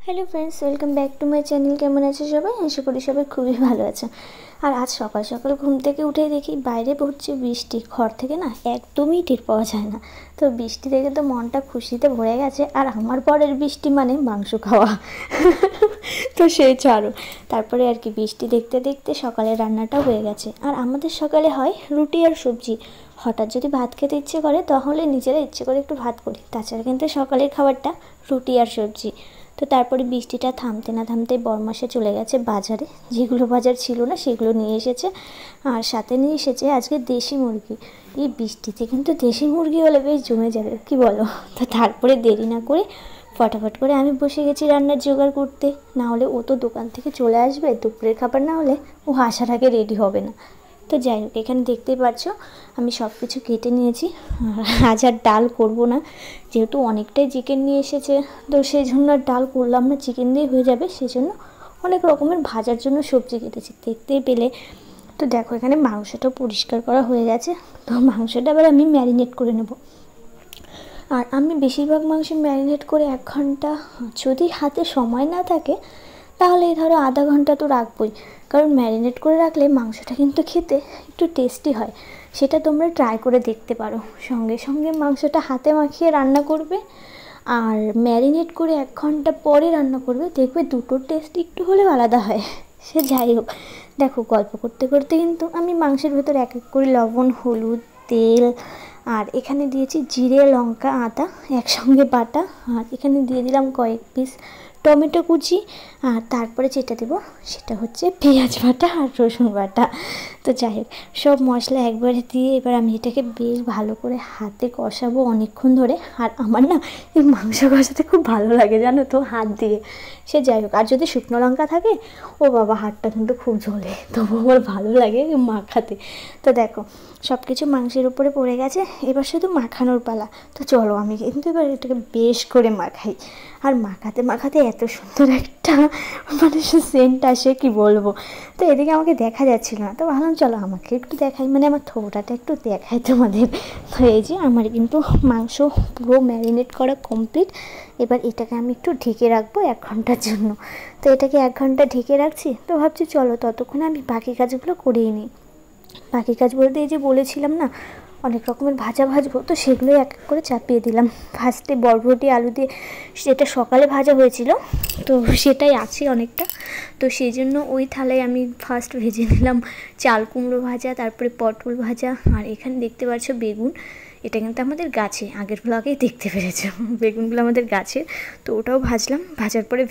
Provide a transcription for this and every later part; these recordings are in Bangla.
Hello friends, welcome back to my channel. কেমন আছে সবাই? আশা করি সবাই খুবই ভালো আছে। আর আজ সকাল সকাল ঘুম থেকে উঠে দেখি বাইরে পড়ছে বৃষ্টি। ঘর থেকে না একদমই টের পাওয়া যায় না। তো বৃষ্টি দেখে তো মনটা খুশিতে ভরে গেছে। আর আমার পরের বৃষ্টি মানে মাংস খাওয়া। তো সেই ছাড়ো, তারপরে আর কি বৃষ্টি দেখতে দেখতে সকালে রান্নাটাও হয়ে গেছে। আর আমাদের সকালে হয় রুটি আর সবজি। হঠাৎ যদি ভাত খেতে ইচ্ছে করে তাহলে নিজেরা ইচ্ছে করে একটু ভাত করি, তাছাড়া কিন্তু সকালের খাবারটা রুটি আর সবজি। তো তারপরে বৃষ্টিটা থামতে না থামতে বরমাসে চলে গেছে বাজারে, যেগুলো বাজার ছিল না সেগুলো নিয়ে এসেছে। আর সাথে নিয়ে এসেছে আজকে দেশি মুরগি। এই বৃষ্টিতে কিন্তু দেশি মুরগি হলে বেশ জমে যাবে, কি বলো? তো তারপরে দেরি না করে ফটাফট করে আমি বসে গেছি রান্নার জোগাড় করতে। না হলে ও তো দোকান থেকে চলে আসবে, দুপুরের খাবার না হলে ও আসার আগে রেডি হবে না। তো যাই হোক, এখানে দেখতেই পাচ্ছ আমি সব কিছু কেটে নিয়েছি। আজ আর ডাল করবো না, যেহেতু অনেকটাই চিকেন নিয়ে এসেছে, তো সেই জন্য আর ডাল করলাম না, চিকেন দিয়ে হয়ে যাবে। সেই জন্য অনেক রকমের ভাজার জন্য সবজি কেটেছি, দেখতেই পেলে। তো দেখো, এখানে মাংসটাও পরিষ্কার করা হয়ে গেছে। তো মাংসটা আবার আমি ম্যারিনেট করে নেব। আর আমি বেশিরভাগ মাংস ম্যারিনেট করে 1 ঘন্টা, যদি হাতে সময় না থাকে তাহলে ধরো আধা ঘন্টা তো রাখবই। কারণ ম্যারিনেট করে রাখলে মাংসটা কিন্তু খেতে একটু টেস্টি হয়। সেটা তোমরা ট্রাই করে দেখতে পারো। সঙ্গে সঙ্গে মাংসটা হাতে মাখিয়ে রান্না করবে, আর ম্যারিনেট করে 1 ঘন্টা পরে রান্না করবে, দেখবে দুটোর টেস্ট একটু হলেও আলাদা হয়। সে যাই হোক, দেখো গল্প করতে করতে কিন্তু আমি মাংসের ভেতর এক এক করে লবণ, হলুদ, তেল, আর এখানে দিয়েছি জিরে, লঙ্কা, আদা একসঙ্গে বাটা। আর এখানে দিয়ে দিলাম কয়েক পিস টমেটো কুচি। আর তারপরে যেটা দেবো সেটা হচ্ছে পেঁয়াজ বাটা আর রসুন বাটা। তো যাই হোক, সব মশলা একবারে দিয়ে এবার আমি এটাকে বেশ ভালো করে হাতে কষাবো অনেকক্ষণ ধরে। আর আমার না এই মাংস কষাতে খুব ভালো লাগে, জানো তো, হাত দিয়ে। সে যাই হোক, আর যদি শুকনো লঙ্কা থাকে, ও বাবা, হাতটা কিন্তু খুব জ্বলে, তবু আমার ভালো লাগে মাখাতে। তো দেখো, সব কিছু মাংসের উপরে পড়ে গেছে, এবার শুধু মাখানোর পালা। তো চলো আমি কিন্তু এবার এটাকে বেশ করে মাখাই। আর মাখাতে মাখাতে এত সুন্দর একটা মানে সেন্ট আসে, কি বলবো। তো এদিকে আমাকে দেখা যাচ্ছিল না, তো ভাবলাম চলো আমাকে একটু দেখাই, মানে আমার থোবরাটা একটু দেখাই তোমাদের। তো এই যে আমার কিন্তু মাংস পুরো ম্যারিনেট করা কমপ্লিট। এবার এটাকে আমি একটু ঢেকে রাখবো 1 ঘন্টার জন্য। তো এটাকে 1 ঘন্টা ঢেকে রাখছি। তো ভাবছি চলো ততক্ষণে আমি বাকি কাজগুলো করিয়ে নিই। বাকি কাজ বলতে এই যে বলেছিলাম না অনেক রকমের ভাজা ভাজবো, তো সেগুলোই এক এক করে চাপিয়ে দিলাম। ফার্স্টে বরবটি আলু দিয়ে, সেটা সকালে ভাজা হয়েছিল, তো সেটাই আছে অনেকটা। তো সেই জন্য ওই থালায় আমি ফার্স্ট ভেজে নিলাম চাল কুমড়ো ভাজা, তারপরে পটল ভাজা। আর এখানে দেখতে পাচ্ছ বেগুন, এটা কিন্তু আমাদের গাছে, আগের ব্লগেই দেখতে পেরেছো বেগুনগুলো আমাদের গাছের। তো ওটাও ভাজলাম। ভাজার পরে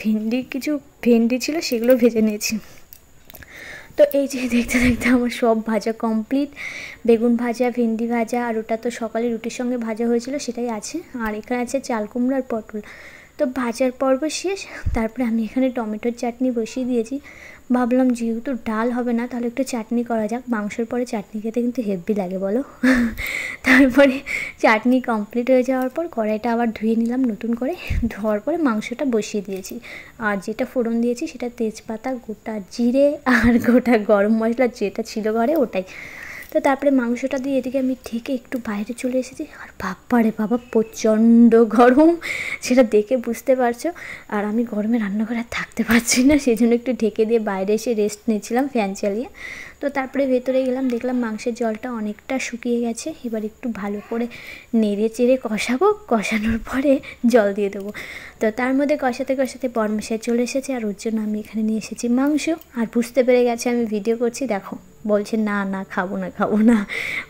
কিছু ভেন্ডি ছিল, সেগুলো ভেজে নিয়েছি। তো এই যে দেখতে দেখতে আমার সব ভাজা কমপ্লিট। বেগুন ভাজা, ভেন্ডি ভাজা, আর ওটা তো সকালে রুটির সঙ্গে ভাজা হয়েছিল সেটাই আছে। আর এখানে আছে চাল কুমড়ো আর পটল। তো ভাজার পর্ব শেষ। তারপরে আমি এখানে টমেটোর চাটনি বসিয়ে দিয়েছি। ভাবলাম যেহেতু ডাল হবে না, তাহলে একটু চাটনি করা যাক। মাংসের পরে চাটনি খেতে কিন্তু হেভি লাগে, বলো। তারপরে চাটনি কমপ্লিট হয়ে যাওয়ার পর কড়াইটা আবার ধুয়ে নিলাম নতুন করে। ধোয়ার পরে মাংসটা বসিয়ে দিয়েছি। আর যেটা ফোড়ন দিয়েছি সেটা তেজপাতা, গোটা জিরে আর গোটা গরম মশলা যেটা ছিল ঘরে ওটাই। তো তারপরে মাংসটা দিয়ে এদিকে আমি ঢেকে একটু বাইরে চলে এসেছি। আর বাবা রে বাবা, প্রচণ্ড গরম, সেটা দেখে বুঝতে পারছো। আর আমি গরমে রান্নাঘরে আর থাকতে পারছি না, সেই জন্য একটু ঢেকে দিয়ে বাইরে এসে রেস্ট নিচ্ছিলাম ফ্যান চালিয়ে। তো তারপরে ভেতরে গেলাম, দেখলাম মাংসের জলটা অনেকটা শুকিয়ে গেছে। এবার একটু ভালো করে নেড়ে চেড়ে কষাবো, কষানোর পরে জল দিয়ে দেবো। তো তার মধ্যে কষাতে কষাতে বরমশাই চলে এসেছে, আর ওর জন্য আমি এখানে নিয়ে এসেছি মাংস। আর বুঝতে পেরে গেছে আমি ভিডিও করছি, দেখো বলছে না না খাবো না খাবো না,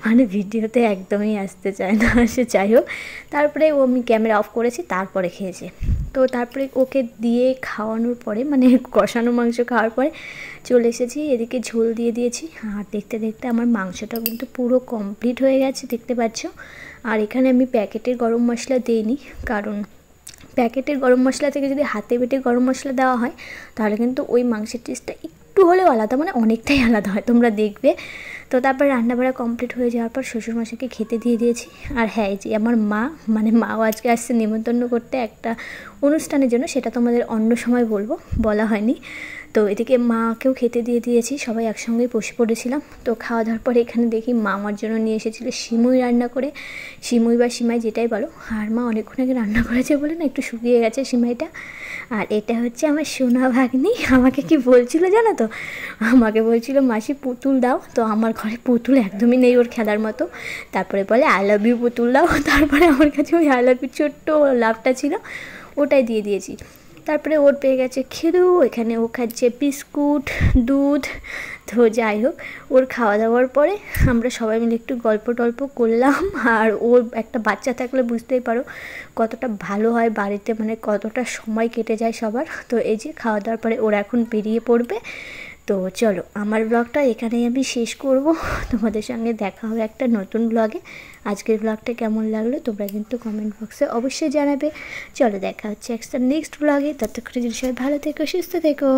মানে ভিডিওতে একদমই আসতে চায় না। সে যাই হোক, তারপরে আমি ক্যামেরা অফ করেছি, তারপরে খেয়েছে। তো তারপরে ওকে দিয়ে খাওয়ানোর পরে, মানে কষানো মাংস খাওয়ার পরে চলে এসেছি এদিকে, ঝোল দিয়ে দিয়েছি। আর দেখতে দেখতে আমার মাংসটাও কিন্তু পুরো কমপ্লিট হয়ে গেছে, দেখতে পাচ্ছ। আর এখানে আমি প্যাকেটের গরম মশলা দিইনি, কারণ প্যাকেটের গরম মশলা থেকে যদি হাতে বেটে গরম মশলা দেওয়া হয় তাহলে কিন্তু ওই মাংসের টেস্টটা একটু হলেও আলাদা, মানে অনেকটাই আলাদা হয়, তোমরা দেখবে। তো তারপর রান্নাবাড়া কমপ্লিট হয়ে যাওয়ার পর শ্বশুরমশাইকে খেতে দিয়ে দিয়েছি। আর হ্যাঁ, এই যে আমার মা, মানে মাও আজকে আসছে নেমন্তন্ন করতে একটা অনুষ্ঠানের জন্য, সেটা তোমাদের অন্য সময় বলবো, বলা হয়নি। তো এদিকে মাকেও খেতে দিয়ে দিয়েছি, সবাই একসঙ্গেই বসে পড়েছিলাম। তো খাওয়া দাওয়ার পরে এখানে দেখি মা আমার জন্য নিয়ে এসেছিলো সিমুই রান্না করে, সিমুই বা সিমাই যেটাই বলো। আর মা অনেকক্ষণ আগে রান্না করেছে বলে না একটু শুকিয়ে গেছে সিমাইটা। আর এটা হচ্ছে আমার সোনা ভাগ্নি, আমাকে কি বলছিল জানো তো, আমাকে বলছিল মাসি পুতুল দাও। তো আমার ঘরে পুতুল একদমই নেই ওর খেলার মতো। তারপরে বলে আই লাভ ইউ পুতুল দাও। তারপরে আমার কাছে ওই আই লাভ ইউ ছোট্ট লাভটা ছিল, ওটাই দিয়ে দিয়েছি। তারপরে ওর পেয়ে গেছে খেলু, এখানে ও খাচ্ছে বিস্কুট দুধ। তো যাই হোক, ওর খাওয়া দাওয়ার পরে আমরা সবাই মিলে একটু গল্প টল্প করলাম। আর ওর একটা বাচ্চা থাকলে বুঝতেই পারো কতটা ভালো হয় বাড়িতে, মানে কতটা সময় কেটে যায় সবার। তো এই যে খাওয়া দাওয়ার পরে ওরা এখন বেরিয়ে পড়বে। তো চলো আমার ব্লগটা এখানেই আমি শেষ করব, তোমাদের সঙ্গে দেখা হবে একটা নতুন ব্লগে। আজকের ব্লগটা কেমন লাগলো তোমরা কিন্তু কমেন্ট বক্সে অবশ্যই জানাবে। চলো দেখা হচ্ছে একটা নেক্সট ব্লগে, ততক্ষণে যদি সবাই ভালো থেকো সুস্থ থেকো।